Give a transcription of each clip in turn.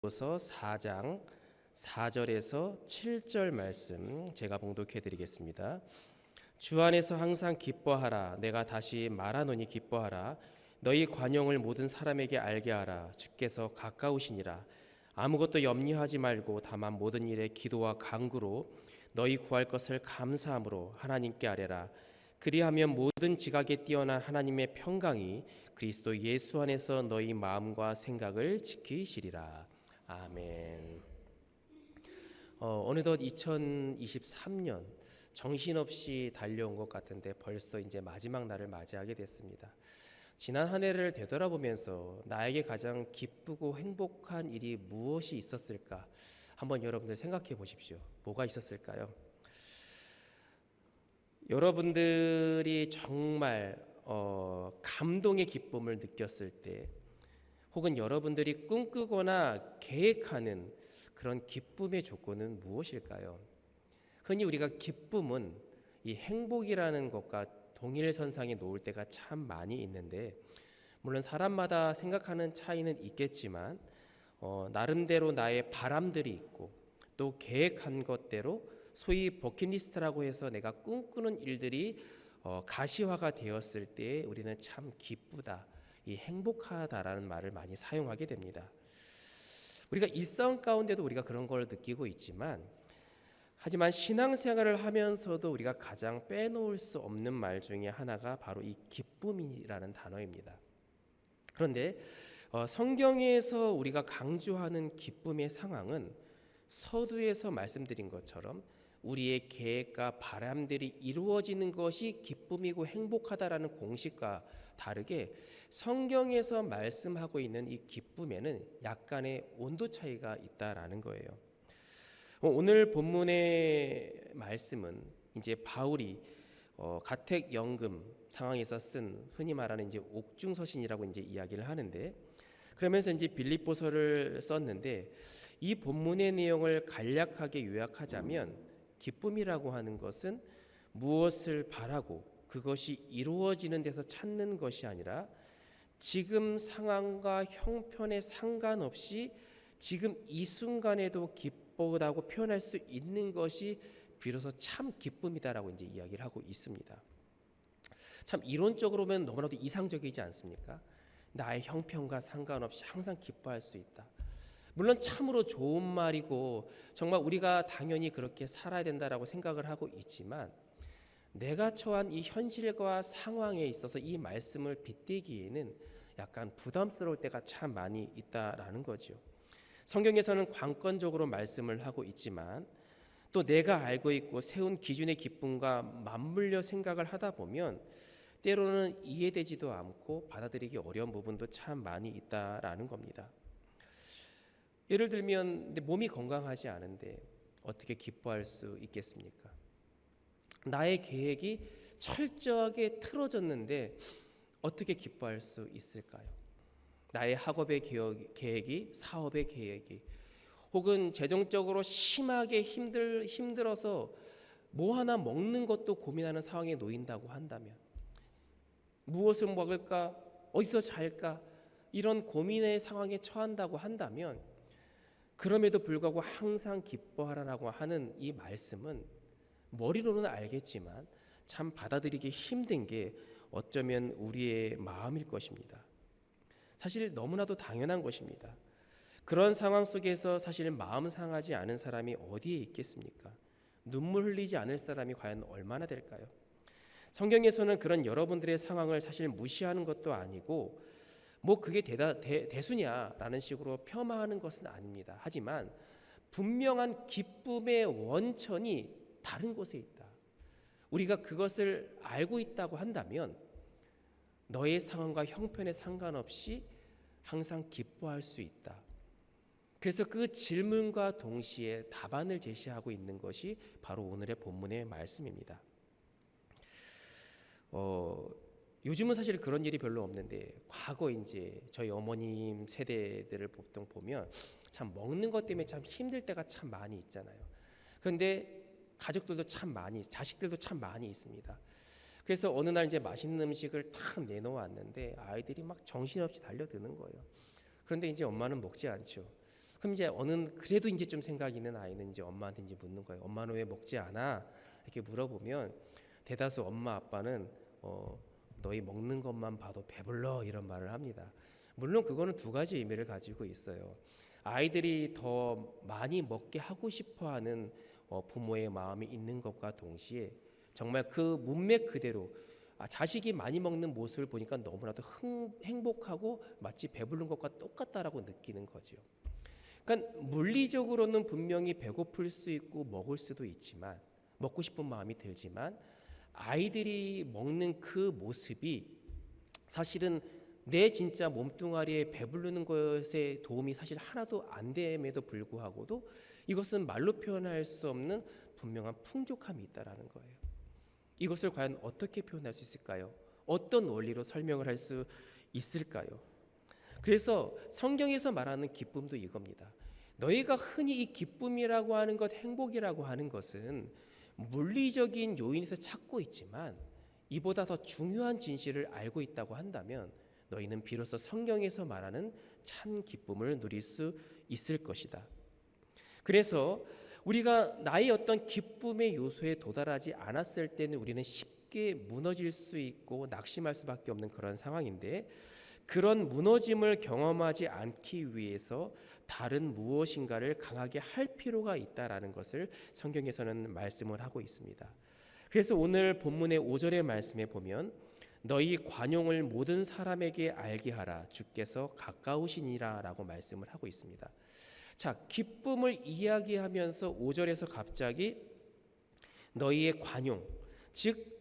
빌립보서 4장 4절에서 7절 말씀 제가 봉독해 드리겠습니다. 주 안에서 항상 기뻐하라. 내가 다시 말하노니 기뻐하라. 너희 관용을 모든 사람에게 알게 하라. 주께서 가까우시니라. 아무것도 염려하지 말고 다만 모든 일에 기도와 간구로 너희 구할 것을 감사함으로 하나님께 아뢰라. 그리하면 모든 지각에 뛰어난 하나님의 평강이 그리스도 예수 안에서 너희 마음과 생각을 지키시리라. 아멘. 어느덧 2023년 정신없이 달려온 것 같은데 벌써 이제 마지막 날을 맞이하게 됐습니다. 지난 한 해를 되돌아보면서 나에게 가장 기쁘고 행복한 일이 무엇이 있었을까? 한번 여러분들 생각해 보십시오. 뭐가 있었을까요? 여러분들이 정말 감동의 기쁨을 느꼈을 때, 혹은 여러분들이 꿈꾸거나 계획하는 그런 기쁨의 조건은 무엇일까요? 흔히 우리가 기쁨은 이 행복이라는 것과 동일선상에 놓을 때가 참 많이 있는데, 물론 사람마다 생각하는 차이는 있겠지만 나름대로 나의 바람들이 있고 또 계획한 것대로 소위 버킷리스트라고 해서 내가 꿈꾸는 일들이 가시화가 되었을 때 우리는 참 기쁘다, 이 행복하다라는 말을 많이 사용하게 됩니다. 우리가 일상 가운데도 우리가 그런 걸 느끼고 있지만, 하지만 신앙생활을 하면서도 우리가 가장 빼놓을 수 없는 말 중에 하나가 바로 이 기쁨이라는 단어입니다. 그런데 성경에서 우리가 강조하는 기쁨의 상황은 서두에서 말씀드린 것처럼 우리의 계획과 바람들이 이루어지는 것이 기쁨이고 행복하다라는 공식과 다르게 성경에서 말씀하고 있는 이 기쁨에는 약간의 온도 차이가 있다라는 거예요. 오늘 본문의 말씀은 이제 바울이 가택연금 상황에서 쓴 흔히 말하는 이제 옥중서신이라고 이제 이야기를 하는데, 그러면서 이제 빌립보서를 썼는데, 이 본문의 내용을 간략하게 요약하자면 기쁨이라고 하는 것은 무엇을 바라고 그것이 이루어지는 데서 찾는 것이 아니라 지금 상황과 형편에 상관없이 지금 이 순간에도 기쁘다고 표현할 수 있는 것이 비로소 참 기쁨이다라고 이제 이야기를 하고 있습니다. 참 이론적으로 보면 너무나도 이상적이지 않습니까? 나의 형편과 상관없이 항상 기뻐할 수 있다. 물론 참으로 좋은 말이고 정말 우리가 당연히 그렇게 살아야 된다라고 생각을 하고 있지만, 내가 처한 이 현실과 상황에 있어서 이 말씀을 빗대기에는 약간 부담스러울 때가 참 많이 있다라는 거죠. 성경에서는 관건적으로 말씀을 하고 있지만 또 내가 알고 있고 세운 기준의 기쁨과 맞물려 생각을 하다 보면 때로는 이해되지도 않고 받아들이기 어려운 부분도 참 많이 있다라는 겁니다. 예를 들면 몸이 건강하지 않은데 어떻게 기뻐할 수 있겠습니까? 나의 계획이 철저하게 틀어졌는데 어떻게 기뻐할 수 있을까요? 나의 학업의 계획이, 사업의 계획이, 혹은 재정적으로 심하게 힘들어서 뭐 하나 먹는 것도 고민하는 상황에 놓인다고 한다면, 무엇을 먹을까, 어디서 잘까, 이런 고민의 상황에 처한다고 한다면, 그럼에도 불구하고 항상 기뻐하라라고 하는 이 말씀은 머리로는 알겠지만 참 받아들이기 힘든 게 어쩌면 우리의 마음일 것입니다. 사실 너무나도 당연한 것입니다. 그런 상황 속에서 사실 마음 상하지 않은 사람이 어디에 있겠습니까? 눈물 흘리지 않을 사람이 과연 얼마나 될까요? 성경에서는 그런 여러분들의 상황을 사실 무시하는 것도 아니고 뭐 그게 대수냐라는 식으로 폄하하는 것은 아닙니다. 하지만 분명한 기쁨의 원천이 다른 곳에 있다. 우리가 그것을 알고 있다고 한다면 너의 상황과 형편에 상관없이 항상 기뻐할 수 있다. 그래서 그 질문과 동시에 답안을 제시하고 있는 것이 바로 오늘의 본문의 말씀입니다. 요즘은 사실 그런 일이 별로 없는데, 과거 이제 저희 어머님 세대들을 보통 보면 참 먹는 것 때문에 참 힘들 때가 참 많이 있잖아요. 그런데 가족들도 참 많이, 자식들도 참 많이 있습니다. 그래서 어느 날 이제 맛있는 음식을 탁 내놓았는데 아이들이 막 정신없이 달려드는 거예요. 그런데 이제 엄마는 먹지 않죠. 그럼 이제 그래도 이제 좀 생각이 있는 아이는 이제 엄마한테 이제 묻는 거예요. 엄마는 왜 먹지 않아? 이렇게 물어보면 대다수 엄마 아빠는 너희 먹는 것만 봐도 배불러 이런 말을 합니다. 물론 그거는 두 가지 의미를 가지고 있어요. 아이들이 더 많이 먹게 하고 싶어하는 부모의 마음이 있는 것과 동시에 정말 그 문맥 그대로 자식이 많이 먹는 모습을 보니까 너무나도 행복하고 마치 배부른 것과 똑같다라고 느끼는 거죠. 그러니까 물리적으로는 분명히 배고플 수 있고 먹을 수도 있지만 먹고 싶은 마음이 들지만 아이들이 먹는 그 모습이 사실은 내 진짜 몸뚱아리에 배부르는 것에 도움이 사실 하나도 안 됨에도 불구하고도 이것은 말로 표현할 수 없는 분명한 풍족함이 있다라는 거예요. 이것을 과연 어떻게 표현할 수 있을까요? 어떤 원리로 설명을 할 수 있을까요? 그래서 성경에서 말하는 기쁨도 이겁니다. 너희가 흔히 이 기쁨이라고 하는 것, 행복이라고 하는 것은 물리적인 요인에서 찾고 있지만 이보다 더 중요한 진실을 알고 있다고 한다면 너희는 비로소 성경에서 말하는 참 기쁨을 누릴 수 있을 것이다. 그래서 우리가 나의 어떤 기쁨의 요소에 도달하지 않았을 때는 우리는 쉽게 무너질 수 있고 낙심할 수밖에 없는 그런 상황인데, 그런 무너짐을 경험하지 않기 위해서 다른 무엇인가를 강하게 할 필요가 있다라는 것을 성경에서는 말씀을 하고 있습니다. 그래서 오늘 본문의 5절의 말씀에 보면 너희 관용을 모든 사람에게 알게 하라, 주께서 가까우시니라 라고 말씀을 하고 있습니다. 자, 기쁨을 이야기하면서 5절에서 갑자기 너희의 관용, 즉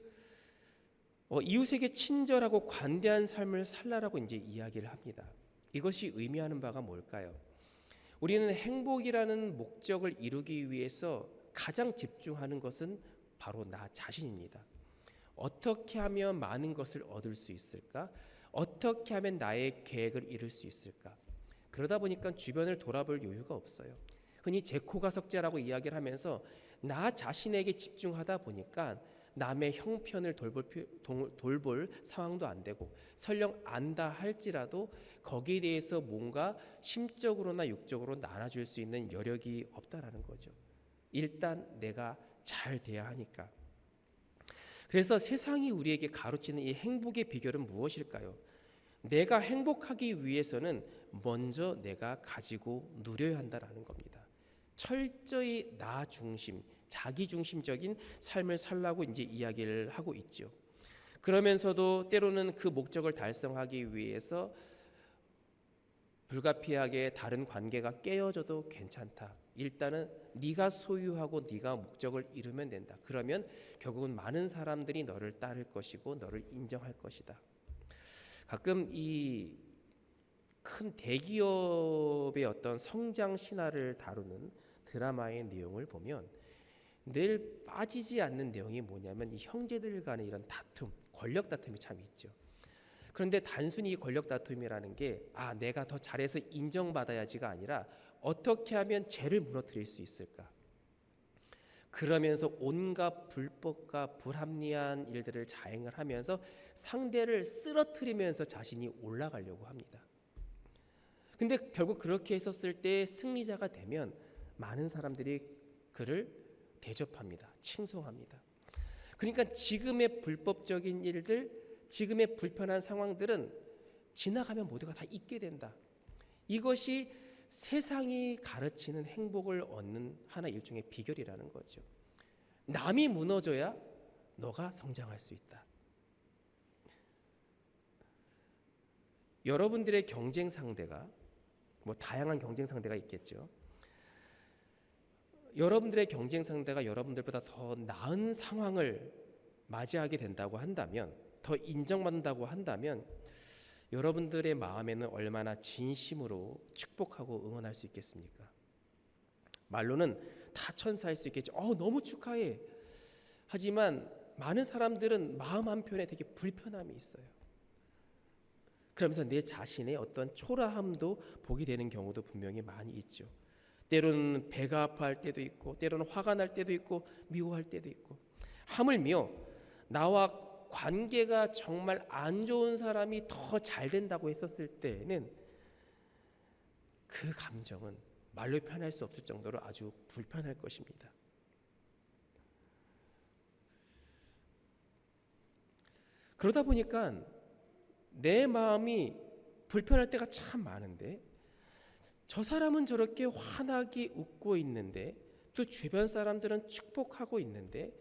이웃에게 친절하고 관대한 삶을 살라라고 이제 이야기를 합니다. 이것이 의미하는 바가 뭘까요? 우리는 행복이라는 목적을 이루기 위해서 가장 집중하는 것은 바로 나 자신입니다. 어떻게 하면 많은 것을 얻을 수 있을까? 어떻게 하면 나의 계획을 이룰 수 있을까? 그러다 보니까 주변을 돌아볼 여유가 없어요. 흔히 제코가 석재라고 이야기를 하면서 나 자신에게 집중하다 보니까 남의 형편을 돌볼 상황도 안 되고, 설령 안다 할지라도 거기에 대해서 뭔가 심적으로나 육적으로 나눠줄 수 있는 여력이 없다라는 거죠. 일단 내가 잘 돼야 하니까. 그래서 세상이 우리에게 가르치는 이 행복의 비결은 무엇일까요? 내가 행복하기 위해서는 먼저 내가 가지고 누려야 한다라는 겁니다. 철저히 나 중심, 자기 중심적인 삶을 살라고 이제 이야기를 하고 있죠. 그러면서도 때로는 그 목적을 달성하기 위해서 불가피하게 다른 관계가 깨어져도 괜찮다. 일단은 네가 소유하고 네가 목적을 이루면 된다. 그러면 결국은 많은 사람들이 너를 따를 것이고 너를 인정할 것이다. 가끔 이 큰 대기업의 어떤 성장 신화를 다루는 드라마의 내용을 보면 늘 빠지지 않는 내용이 뭐냐면 이 형제들 간의 이런 다툼, 권력 다툼이 참 있죠. 그런데 단순히 이 권력 다툼이라는 게 내가 더 잘해서 인정받아야지가 아니라 어떻게 하면 쟤를 무너뜨릴 수 있을까? 그러면서 온갖 불법과 불합리한 일들을 자행을 하면서 상대를 쓰러뜨리면서 자신이 올라가려고 합니다. 근데 결국 그렇게 했었을 때 승리자가 되면 많은 사람들이 그를 대접합니다. 칭송합니다. 그러니까 지금의 불법적인 일들, 지금의 불편한 상황들은 지나가면 모두가 다 잊게 된다. 이것이 세상이 가르치는 행복을 얻는 하나 일종의 비결이라는 거죠. 남이 무너져야 너가 성장할 수 있다. 여러분들의 경쟁 상대가 다양한 경쟁 상대가 있겠죠. 여러분들의 경쟁 상대가 여러분들보다 더 나은 상황을 맞이하게 된다고 한다면, 더 인정받는다고 한다면 여러분들의 마음에는 얼마나 진심으로 축복하고 응원할 수 있겠습니까? 말로는 다 천사일 수 있겠죠. 너무 축하해. 하지만 많은 사람들은 마음 한편에 되게 불편함이 있어요. 그러면서 내 자신의 어떤 초라함도 보게 되는 경우도 분명히 많이 있죠. 때로는 배가 아파할 때도 있고, 때로는 화가 날 때도 있고, 미워할 때도 있고, 하물며 나와 관계가 정말 안 좋은 사람이 더 잘 된다고 했었을 때에는 그 감정은 말로 표현할 수 없을 정도로 아주 불편할 것입니다. 그러다 보니까 내 마음이 불편할 때가 참 많은데, 저 사람은 저렇게 환하게 웃고 있는데 또 주변 사람들은 축복하고 있는데,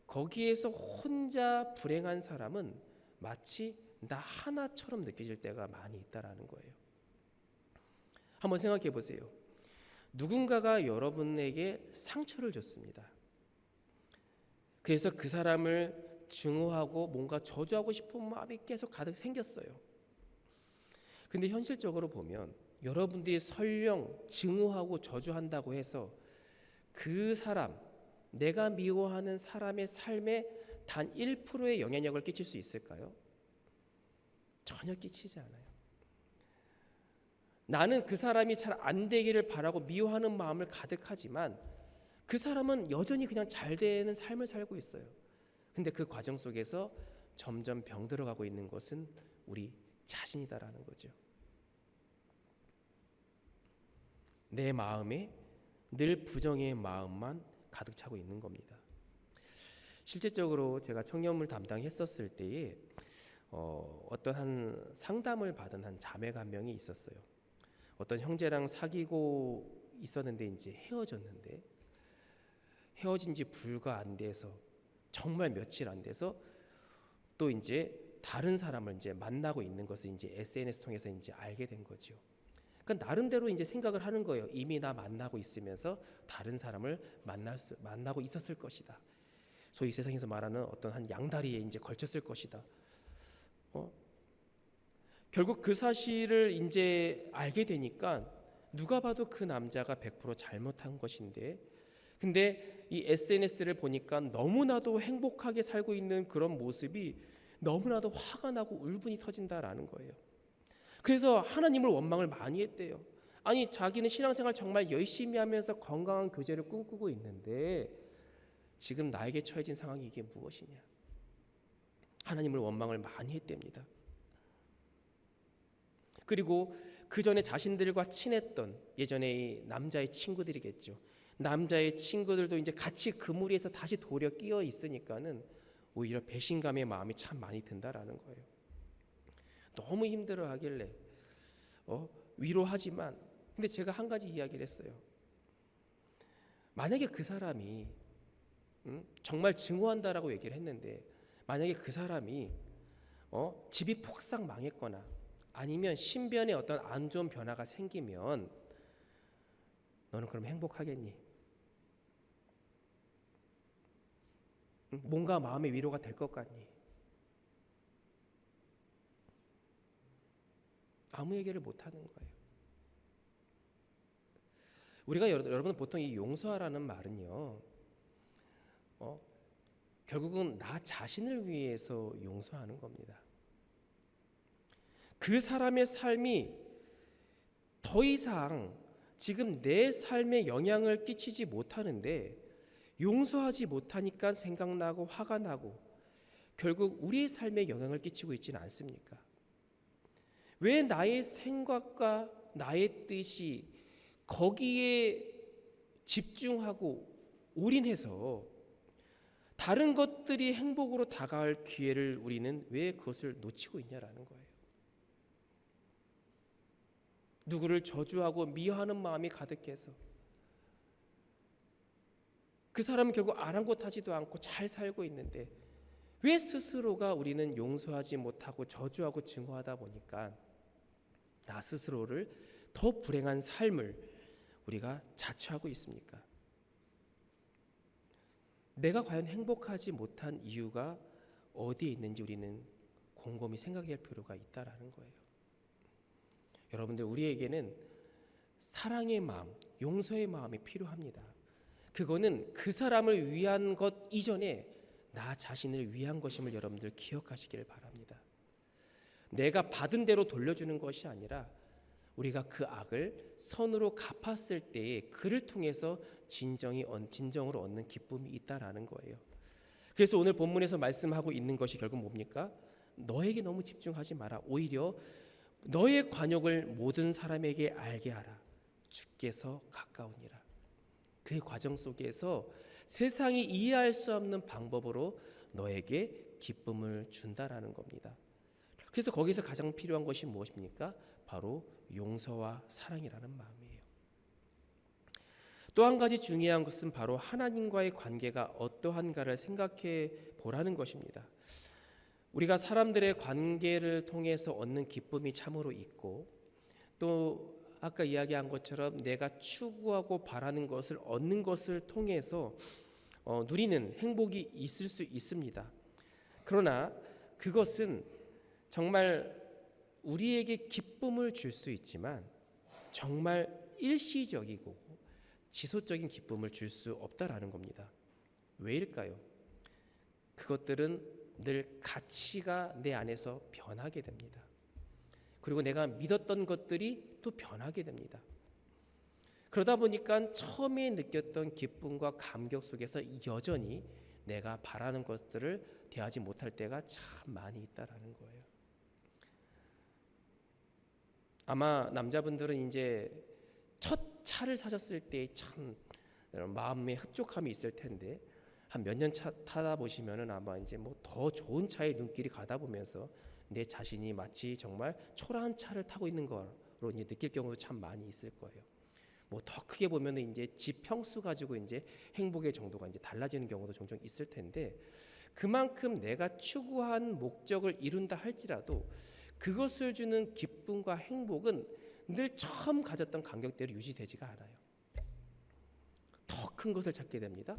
거기에서 혼자 불행한 사람은 마치 나 하나처럼 느껴질 때가 많이 있다라는 거예요. 한번 생각해 보세요. 누군가가 여러분에게 상처를 줬습니다. 그래서 그 사람을 증오하고 뭔가 저주하고 싶은 마음이 계속 가득 생겼어요. 근데 현실적으로 보면 여러분들이 설령 증오하고 저주한다고 해서 그 사람, 내가 미워하는 사람의 삶에 단 1%의 영향력을 끼칠 수 있을까요? 전혀 끼치지 않아요. 나는 그 사람이 잘 안 되기를 바라고 미워하는 마음을 가득하지만 그 사람은 여전히 그냥 잘 되는 삶을 살고 있어요. 근데 그 과정 속에서 점점 병들어가고 있는 것은 우리 자신이다라는 거죠. 내 마음에 늘 부정의 마음만 가득 차고 있는 겁니다. 실제적으로 제가 청년을 담당했었을 때에 어떤 한 상담을 받은 한 자매가 한 명이 있었어요. 어떤 형제랑 사귀고 있었는데 이제 헤어졌는데, 헤어진 지 불과 안 돼서, 정말 며칠 안 돼서 또 이제 다른 사람을 이제 만나고 있는 것을 이제 SNS 통해서 이제 알게 된 거죠. 그러니까 나름대로 이제 생각을 하는 거예요. 이미 나 만나고 있으면서 다른 사람을 만나고 있었을 것이다. 소위 세상에서 말하는 어떤 한 양다리에 이제 걸쳤을 것이다. 결국 그 사실을 이제 알게 되니까 누가 봐도 그 남자가 100% 잘못한 것인데, 근데 이 SNS를 보니까 너무나도 행복하게 살고 있는 그런 모습이 너무나도 화가 나고 울분이 터진다라는 거예요. 그래서 하나님을 원망을 많이 했대요. 아니, 자기는 신앙생활 정말 열심히 하면서 건강한 교제를 꿈꾸고 있는데 지금 나에게 처해진 상황이 이게 무엇이냐. 하나님을 원망을 많이 했답니다. 그리고 그 전에 자신들과 친했던 예전에 이 남자의 친구들이겠죠. 남자의 친구들도 이제 같이 그 무리에서 다시 도려 끼어 있으니까는 오히려 배신감의 마음이 참 많이 든다라는 거예요. 너무 힘들어하길래 위로하지만, 근데 제가 한 가지 이야기를 했어요. 만약에 그 사람이 정말 증오한다라고 얘기를 했는데, 만약에 그 사람이 집이 폭삭 망했거나 아니면 신변에 어떤 안 좋은 변화가 생기면 너는 그럼 행복하겠니? 뭔가 마음의 위로가 될 것 같니? 아무 얘기를 못 하는 거예요. 우리가 여러분 보통 이 용서하라는 말은요, 결국은 나 자신을 위해서 용서하는 겁니다. 그 사람의 삶이 더 이상 지금 내 삶에 영향을 끼치지 못하는데 용서하지 못하니까 생각나고 화가 나고 결국 우리의 삶에 영향을 끼치고 있지는 않습니까? 왜 나의 생각과 나의 뜻이 거기에 집중하고 올인해서 다른 것들이 행복으로 다가갈 기회를 우리는 왜 그것을 놓치고 있냐라는 거예요. 누구를 저주하고 미워하는 마음이 가득해서 그 사람은 결국 아랑곳하지도 않고 잘 살고 있는데 왜 스스로가 우리는 용서하지 못하고 저주하고 증오하다 보니까 나 스스로를 더 불행한 삶을 우리가 자처하고 있습니까? 내가 과연 행복하지 못한 이유가 어디에 있는지 우리는 곰곰이 생각할 필요가 있다라는 거예요. 여러분들, 우리에게는 사랑의 마음, 용서의 마음이 필요합니다. 그거는 그 사람을 위한 것 이전에 나 자신을 위한 것임을 여러분들 기억하시기를 바랍니다. 내가 받은 대로 돌려주는 것이 아니라 우리가 그 악을 선으로 갚았을 때에 그를 통해서 진정으로 얻는 기쁨이 있다라는 거예요. 그래서 오늘 본문에서 말씀하고 있는 것이 결국 뭡니까? 너에게 너무 집중하지 마라. 오히려 너의 관역을 모든 사람에게 알게 하라. 주께서 가까우니라. 그 과정 속에서 세상이 이해할 수 없는 방법으로 너에게 기쁨을 준다라는 겁니다. 그래서 거기서 가장 필요한 것이 무엇입니까? 바로 용서와 사랑이라는 마음이에요. 또 한 가지 중요한 것은 바로 하나님과의 관계가 어떠한가를 생각해 보라는 것입니다. 우리가 사람들의 관계를 통해서 얻는 기쁨이 참으로 있고, 또 아까 이야기한 것처럼 내가 추구하고 바라는 것을 얻는 것을 통해서 누리는 행복이 있을 수 있습니다. 그러나 그것은 정말 우리에게 기쁨을 줄 수 있지만 정말 일시적이고 지속적인 기쁨을 줄 수 없다라는 겁니다. 왜일까요? 그것들은 늘 가치가 내 안에서 변하게 됩니다. 그리고 내가 믿었던 것들이 또 변하게 됩니다. 그러다 보니까 처음에 느꼈던 기쁨과 감격 속에서 여전히 내가 바라는 것들을 대하지 못할 때가 참 많이 있다라는 거예요. 아마 남자분들은 이제 첫 차를 사셨을 때 참 마음에 흡족함이 있을 텐데, 한 몇 년 차 타다 보시면은 아마 이제 뭐 더 좋은 차에 눈길이 가다 보면서 내 자신이 마치 정말 초라한 차를 타고 있는 거로 이제 느낄 경우도 참 많이 있을 거예요. 뭐 더 크게 보면은 이제 집 평수 가지고 이제 행복의 정도가 이제 달라지는 경우도 종종 있을 텐데, 그만큼 내가 추구한 목적을 이룬다 할지라도 그것을 주는 기쁨과 행복은 늘 처음 가졌던 감격대로 유지되지가 않아요. 더 큰 것을 찾게 됩니다.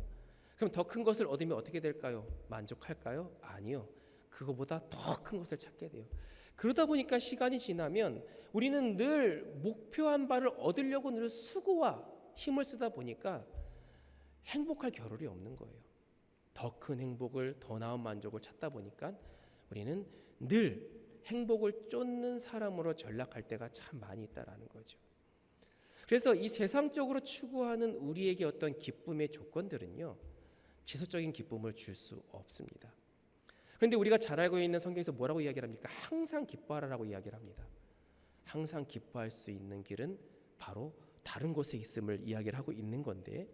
그럼 더 큰 것을 얻으면 어떻게 될까요? 만족할까요? 아니요. 그거보다 더 큰 것을 찾게 돼요. 그러다 보니까 시간이 지나면 우리는 늘 목표한 바를 얻으려고 늘 수고와 힘을 쓰다 보니까 행복할 겨를이 없는 거예요. 더 큰 행복을, 더 나은 만족을 찾다 보니까 우리는 늘 행복을 쫓는 사람으로 전락할 때가 참 많이 있다라는 거죠. 그래서 이 세상적으로 추구하는 우리에게 어떤 기쁨의 조건들은요, 지속적인 기쁨을 줄 수 없습니다. 그런데 우리가 잘 알고 있는 성경에서 뭐라고 이야기를 합니까? 항상 기뻐하라라고 이야기를 합니다. 항상 기뻐할 수 있는 길은 바로 다른 곳에 있음을 이야기를 하고 있는 건데,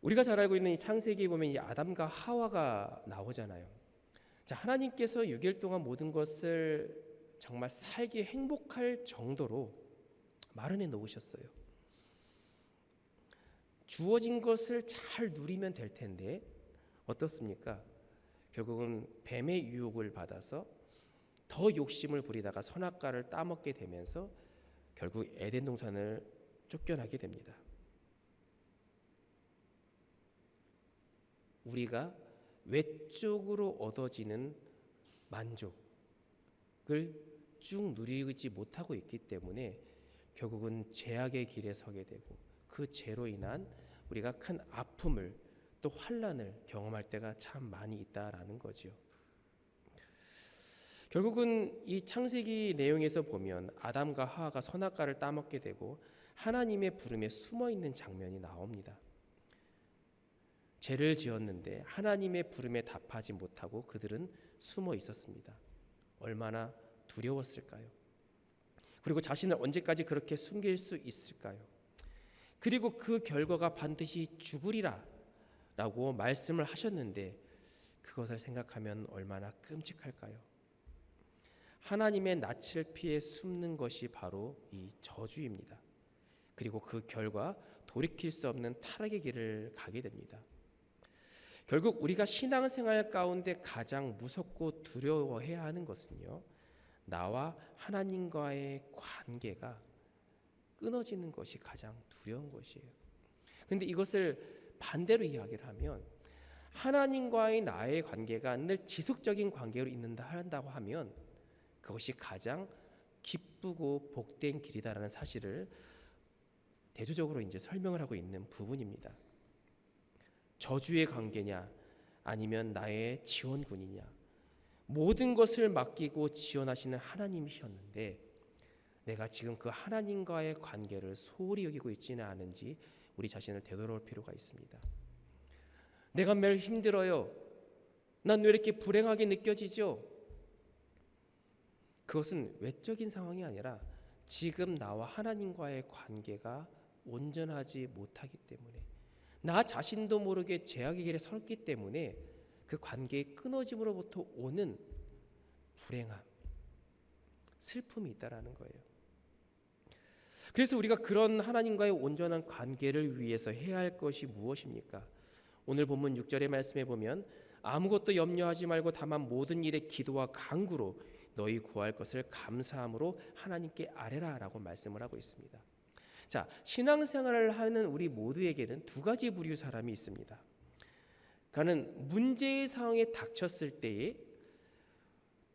우리가 잘 알고 있는 이 창세기에 보면 이 아담과 하와가 나오잖아요. 자, 하나님께서 6일 동안 모든 것을 정말 살기 행복할 정도로 마련해 놓으셨어요. 주어진 것을 잘 누리면 될 텐데 어떻습니까? 결국은 뱀의 유혹을 받아서 더 욕심을 부리다가 선악과를 따먹게 되면서 결국 에덴 동산을 쫓겨나게 됩니다. 우리가 외적으로 얻어지는 만족을 쭉 누리지 못하고 있기 때문에 결국은 죄악의 길에 서게 되고, 그 죄로 인한 우리가 큰 아픔을 또 환난을 경험할 때가 참 많이 있다라는 거죠. 결국은 이 창세기 내용에서 보면 아담과 하와가 선악과를 따먹게 되고 하나님의 부름에 숨어 있는 장면이 나옵니다. 죄를 지었는데 하나님의 부름에 답하지 못하고 그들은 숨어 있었습니다. 얼마나 두려웠을까요? 그리고 자신을 언제까지 그렇게 숨길 수 있을까요? 그리고 그 결과가 반드시 죽으리라 라고 말씀을 하셨는데 그것을 생각하면 얼마나 끔찍할까요? 하나님의 낯을 피해 숨는 것이 바로 이 저주입니다. 그리고 그 결과 돌이킬 수 없는 타락의 길을 가게 됩니다. 결국 우리가 신앙생활 가운데 가장 무섭고 두려워해야 하는 것은요, 나와 하나님과의 관계가 끊어지는 것이 가장 두려운 것이에요. 그런데 이것을 반대로 이야기를 하면 하나님과의 나의 관계가 늘 지속적인 관계로 한다고 하면 그것이 가장 기쁘고 복된 길이다라는 사실을 대조적으로 이제 설명을 하고 있는 부분입니다. 저주의 관계냐 아니면 나의 지원군이냐, 모든 것을 맡기고 지원하시는 하나님이셨는데 내가 지금 그 하나님과의 관계를 소홀히 여기고 있지는 않은지 우리 자신을 되돌아볼 필요가 있습니다. 내가 매일 힘들어요. 난 왜 이렇게 불행하게 느껴지죠? 그것은 외적인 상황이 아니라 지금 나와 하나님과의 관계가 온전하지 못하기 때문에, 나 자신도 모르게 죄악의 길에 섰기 때문에 그 관계의 끊어짐으로부터 오는 불행함, 슬픔이 있다라는 거예요. 그래서 우리가 그런 하나님과의 온전한 관계를 위해서 해야 할 것이 무엇입니까? 오늘 본문 6절의 말씀에 보면 아무것도 염려하지 말고 다만 모든 일에 기도와 간구로 너희 구할 것을 감사함으로 하나님께 아뢰라라고 말씀을 하고 있습니다. 자, 신앙생활을 하는 우리 모두에게는 두 가지 부류 사람이 있습니다. 그는 문제의 상황에 닥쳤을 때에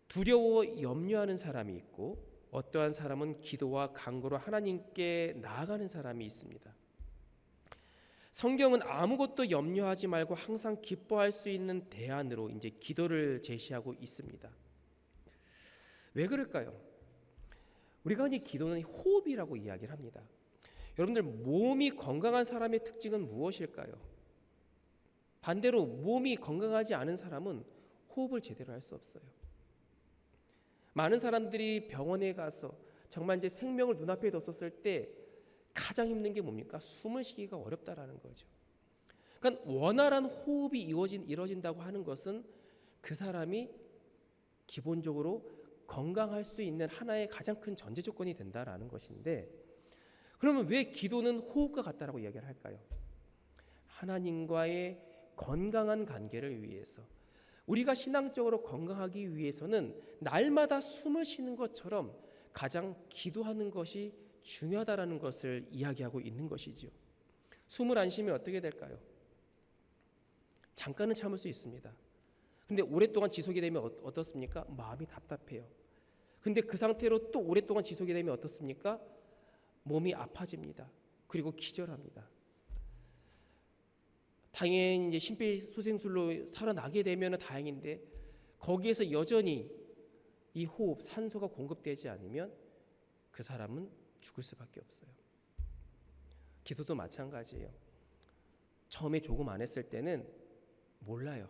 두려워 염려하는 사람이 있고, 어떠한 사람은 기도와 간구로 하나님께 나아가는 사람이 있습니다. 성경은 아무것도 염려하지 말고 항상 기뻐할 수 있는 대안으로 이제 기도를 제시하고 있습니다. 왜 그럴까요? 우리가 이 기도는 호흡이라고 이야기를 합니다. 여러분들, 몸이 건강한 사람의 특징은 무엇일까요? 반대로 몸이 건강하지 않은 사람은 호흡을 제대로 할 수 없어요. 많은 사람들이 병원에 가서 정말 이제 생명을 눈앞에 뒀었을 때 가장 힘든 게 뭡니까? 숨을 쉬기가 어렵다라는 거죠. 그러니까 원활한 호흡이 이루어진다고 하는 것은 그 사람이 기본적으로 건강할 수 있는 하나의 가장 큰 전제 조건이 된다라는 것인데, 그러면 왜 기도는 호흡과 같다라고 이야기를 할까요? 하나님과의 건강한 관계를 위해서, 우리가 신앙적으로 건강하기 위해서는 날마다 숨을 쉬는 것처럼 가장 기도하는 것이 중요하다라는 것을 이야기하고 있는 것이죠. 숨을 안 쉬면 어떻게 될까요? 잠깐은 참을 수 있습니다. 근데 오랫동안 지속이 되면 어떻습니까? 마음이 답답해요. 근데 그 상태로 또 오랫동안 지속이 되면 어떻습니까? 몸이 아파집니다. 그리고 기절합니다. 당연히 이제 심폐소생술로 살아나게 되면 다행인데, 거기에서 여전히 이 호흡, 산소가 공급되지 않으면 그 사람은 죽을 수밖에 없어요. 기도도 마찬가지예요. 처음에 조금 안 했을 때는 몰라요.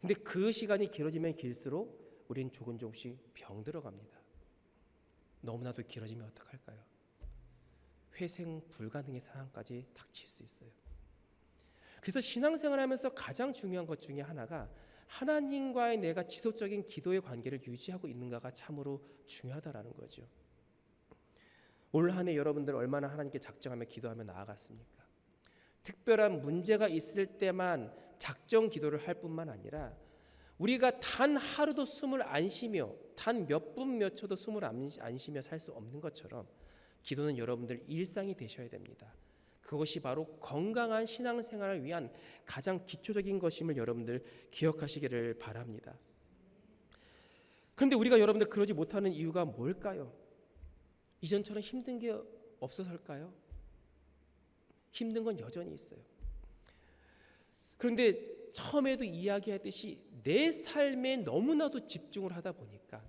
근데 그 시간이 길어지면 길수록 우리는 조금씩 병들어갑니다. 너무나도 길어지면 어떡할까요? 회생 불가능의 상황까지 닥칠 수 있어요. 그래서 신앙생활을 하면서 가장 중요한 것 중에 하나가 하나님과의 내가 지속적인 기도의 관계를 유지하고 있는가가 참으로 중요하다라는 거죠. 올 한 해 여러분들 얼마나 하나님께 작정하며 기도하며 나아갔습니까? 특별한 문제가 있을 때만 작정 기도를 할 뿐만 아니라 우리가 단 하루도 숨을 안 쉬며 단 몇 분 몇 초도 숨을 안 쉬며 살 수 없는 것처럼 기도는 여러분들 일상이 되셔야 됩니다. 그것이 바로 건강한 신앙생활을 위한 가장 기초적인 것임을 여러분들 기억하시기를 바랍니다. 그런데 우리가 여러분들 그러지 못하는 이유가 뭘까요? 이전처럼 힘든 게 없어서일까요? 힘든 건 여전히 있어요. 그런데 처음에도 이야기했듯이 내 삶에 너무나도 집중을 하다 보니까,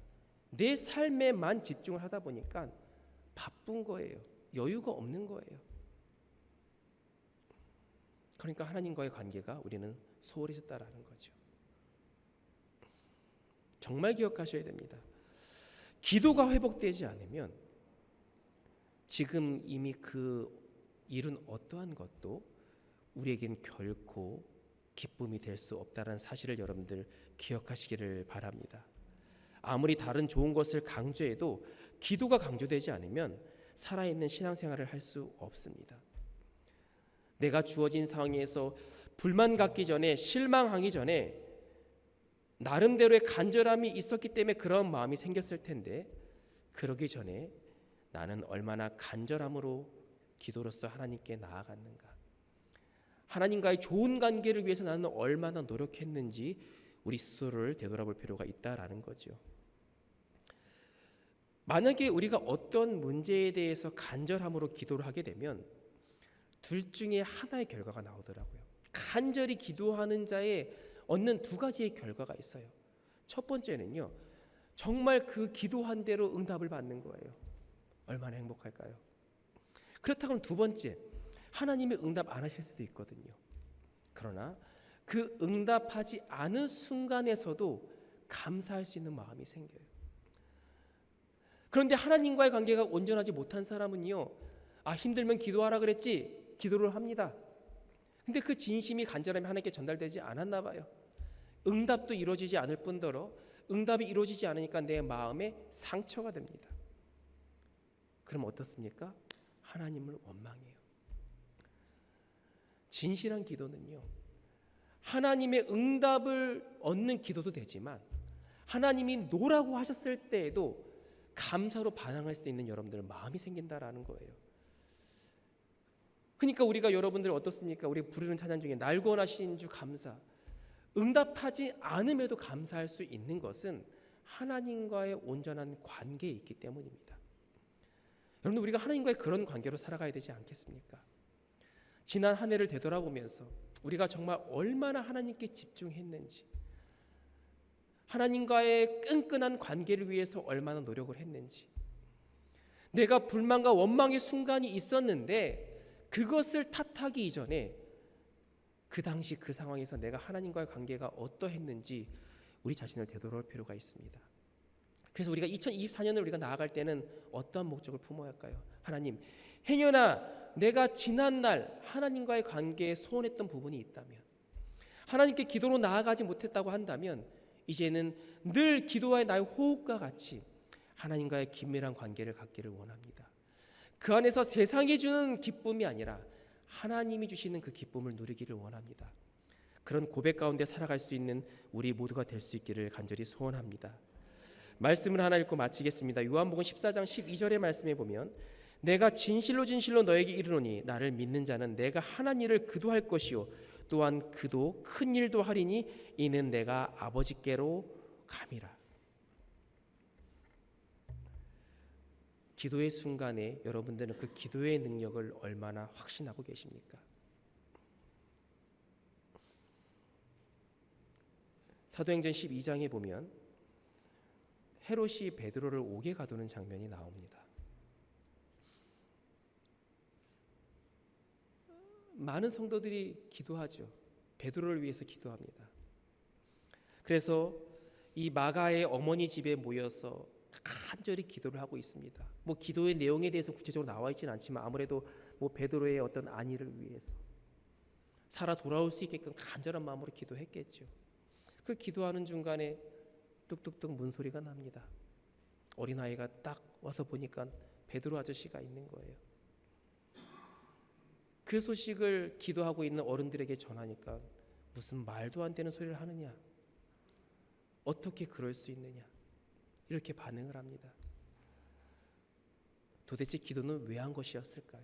내 삶에만 집중을 하다 보니까 바쁜 거예요. 여유가 없는 거예요. 그러니까 하나님과의 관계가 우리는 소홀해졌다라는 거죠. 정말 기억하셔야 됩니다. 기도가 회복되지 않으면 지금 이미 그 이룬 어떠한 것도 우리에겐 결코 기쁨이 될 수 없다는 사실을 여러분들 기억하시기를 바랍니다. 아무리 다른 좋은 것을 강조해도 기도가 강조되지 않으면 살아있는 신앙생활을 할 수 없습니다. 내가 주어진 상황에서 불만 갖기 전에, 실망하기 전에 나름대로의 간절함이 있었기 때문에 그런 마음이 생겼을 텐데, 그러기 전에 나는 얼마나 간절함으로 기도로서 하나님께 나아갔는가, 하나님과의 좋은 관계를 위해서 나는 얼마나 노력했는지 우리 스스로를 되돌아볼 필요가 있다라는 거죠. 만약에 우리가 어떤 문제에 대해서 간절함으로 기도를 하게 되면 둘 중에 하나의 결과가 나오더라고요. 간절히 기도하는 자의 얻는 두 가지의 결과가 있어요. 첫 번째는요, 정말 그 기도한 대로 응답을 받는 거예요. 얼마나 행복할까요? 그렇다면 두 번째, 하나님이 응답 안 하실 수도 있거든요. 그러나 그 응답하지 않은 순간에서도 감사할 수 있는 마음이 생겨요. 그런데 하나님과의 관계가 온전하지 못한 사람은요, 힘들면 기도하라 그랬지, 기도를 합니다. 근데 그 진심이 간절함이 하나님께 전달되지 않았나 봐요. 응답도 이루어지지 않을 뿐더러 응답이 이루어지지 않으니까 내 마음에 상처가 됩니다. 그럼 어떻습니까? 하나님을 원망해요. 진실한 기도는요, 하나님의 응답을 얻는 기도도 되지만 하나님이 노라고 하셨을 때에도 감사로 반응할 수 있는 여러분들 마음이 생긴다라는 거예요. 그러니까 우리가 여러분들 어떻습니까? 우리 부르는 찬양 중에 날 구원하신 주 감사, 응답하지 않음에도 감사할 수 있는 것은 하나님과의 온전한 관계에 있기 때문입니다. 여러분, 우리가 하나님과의 그런 관계로 살아가야 되지 않겠습니까? 지난 한 해를 되돌아보면서 우리가 정말 얼마나 하나님께 집중했는지, 하나님과의 끈끈한 관계를 위해서 얼마나 노력을 했는지, 내가 불만과 원망의 순간이 있었는데 그것을 탓하기 이전에 그 당시 그 상황에서 내가 하나님과의 관계가 어떠했는지 우리 자신을 되돌아볼 필요가 있습니다. 그래서 우리가 2024년을 우리가 나아갈 때는 어떠한 목적을 품어야 할까요? 하나님, 행여나 내가 지난날 하나님과의 관계에 소원했던 부분이 있다면, 하나님께 기도로 나아가지 못했다고 한다면 이제는 늘 기도와의 나의 호흡과 같이 하나님과의 긴밀한 관계를 갖기를 원합니다. 그 안에서 세상이 주는 기쁨이 아니라 하나님이 주시는 그 기쁨을 누리기를 원합니다. 그런 고백 가운데 살아갈 수 있는 우리 모두가 될 수 있기를 간절히 소원합니다. 말씀을 하나 읽고 마치겠습니다. 요한복음 14장 12절의 말씀에 보면, 내가 진실로 진실로 너에게 이르노니 나를 믿는 자는 내가 하는 일을 그도 할 것이요 또한 그도 큰 일도 하리니 이는 내가 아버지께로 감이라. 기도의 순간에 여러분들은 그 기도의 능력을 얼마나 확신하고 계십니까? 사도행전 12장에 보면 헤롯이 베드로를 옥에 가두는 장면이 나옵니다. 많은 성도들이 기도하죠. 베드로를 위해서 기도합니다. 그래서 이 마가의 어머니 집에 모여서 간절히 기도를 하고 있습니다. 기도의 내용에 대해서 구체적으로 나와 있지는 않지만 아무래도 베드로의 어떤 안위를 위해서 살아 돌아올 수 있게끔 간절한 마음으로 기도했겠죠. 그 기도하는 중간에 뚝뚝뚝 문소리가 납니다. 어린아이가 딱 와서 보니까 베드로 아저씨가 있는 거예요. 그 소식을 기도하고 있는 어른들에게 전하니까 무슨 말도 안 되는 소리를 하느냐, 어떻게 그럴 수 있느냐, 이렇게 반응을 합니다. 도대체 기도는 왜 한 것이었을까요?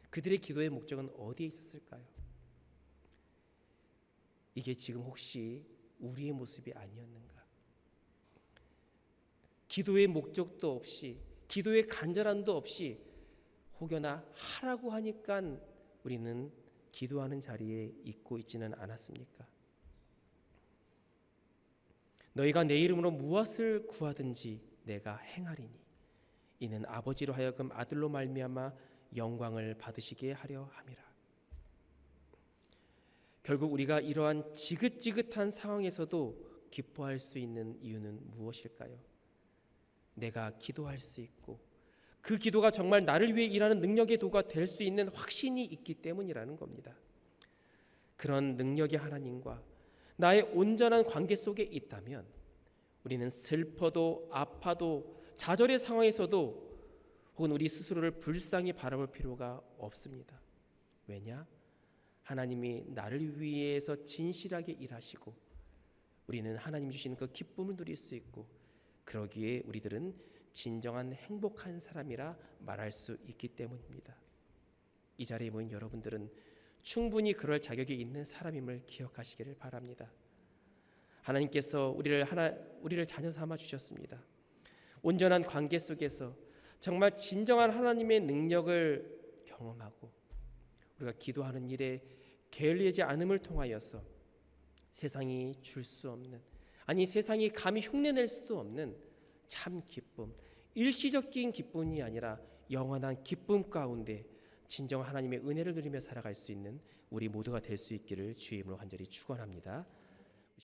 그들의 기도의 목적은 어디에 있었을까요? 이게 지금 혹시 우리의 모습이 아니었는가? 기도의 목적도 없이, 기도의 간절함도 없이 혹여나 하라고 하니까 우리는 기도하는 자리에 있고 있지는 않았습니까? 너희가 내 이름으로 무엇을 구하든지 내가 행하리니 이는 아버지로 하여금 아들로 말미암아 영광을 받으시게 하려 함이라. 결국 우리가 이러한 지긋지긋한 상황에서도 기뻐할 수 있는 이유는 무엇일까요? 내가 기도할 수 있고 그 기도가 정말 나를 위해 일하는 능력의 도가 될 수 있는 확신이 있기 때문이라는 겁니다. 그런 능력의 하나님과 나의 온전한 관계 속에 있다면 우리는 슬퍼도 아파도 좌절의 상황에서도 혹은 우리 스스로를 불쌍히 바라볼 필요가 없습니다. 왜냐? 하나님이 나를 위해서 진실하게 일하시고 우리는 하나님 주시는 그 기쁨을 누릴 수 있고 그러기에 우리들은 진정한 행복한 사람이라 말할 수 있기 때문입니다. 이 자리에 모인 여러분들은 충분히 그럴 자격이 있는 사람임을 기억하시기를 바랍니다. 하나님께서 우리를 자녀 삼아 주셨습니다. 온전한 관계 속에서 정말 진정한 하나님의 능력을 경험하고 우리가 기도하는 일에 게을리하지 않음을 통하여서 세상이 줄 수 없는, 아니 세상이 감히 흉내낼 수도 없는 참 기쁨, 일시적인 기쁨이 아니라 영원한 기쁨 가운데 진정 하나님의 은혜를 누리며 살아갈 수 있는 우리 모두가 될 수 있기를 주의 이름으로 간절히 축원합니다.